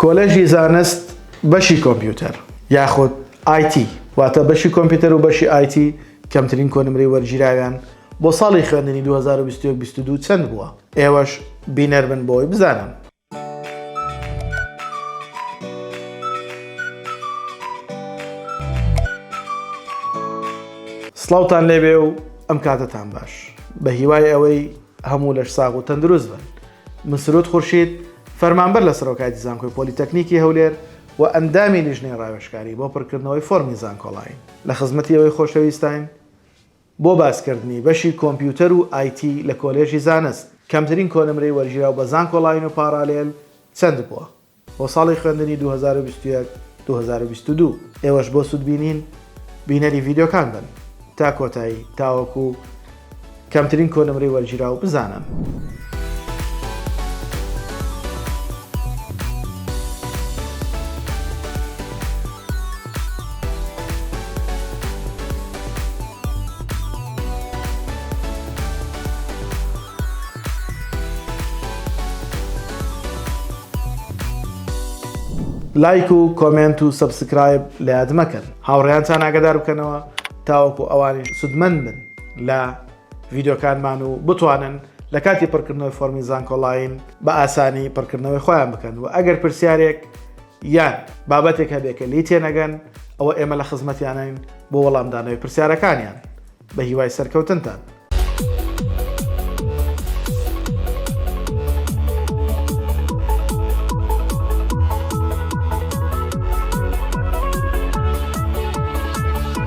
کۆلێژی زانست بەشی کۆمپیوتەر یاخود IT واتە بەشی کۆمپیوتەر و بەشی IT کەمترین کۆنمرەی وەرگیراویان بۆ ساڵی خوێندنی 2021-22 چەند بووە؟ ئێوەش بینەر بن بۆی بزانن. سڵاوتان لێبێ و ئەم کاتتان باش. بە هیوای ئەوەی هەموو لەش ساغ و تەندروست بن. من سرود خورشید فەرمانبەر لە سەرۆکاتی زانکۆی پۆلیتەکنیکی هەولێر و ئەندامی لیژنەی ڕاوێژکاری بۆ پڕکردنەوەی فۆرمی زانکۆڵین لە خزمەتی ئەوەی خۆشەویستین بۆ باسکردنی بەشی کۆمپیوتەر و IT لە کۆلێژی زانست کەمترین کۆنمرەی وەرگیراو بە زانکۆڵین و پارالێل چەند بووە بۆ ساڵی خوێندنی 2021-2022. ئێوەش بۆ سوودبینین بینەری ڤیدیۆکان بن تا کۆتایی تاوەکو کەمترین کۆنمرەی وەرگیراو بزانن. لایک و کۆمنت و سەبسکرایب لە یاد مەکەن. هاوڕێیانتان ئاگادار بکەنەوە تاوەکو ئەوانی سودمەند بن لە ڤیدیۆکانمان و بتوانن لە کاتی پڕکردنەوەی فۆرمی زانکۆڵین بە ئاسانی پڕکردنەوەی خۆیان بکەن و ئەگەر پرسیارێک یان بابەتێک هەبێت کە لی تێنەگەن ئەوە ئێمە لە خزمەتیانین بۆ وەڵامدانەوەی پرسیارەکانیان بە هیوای سەرکەوتنتان.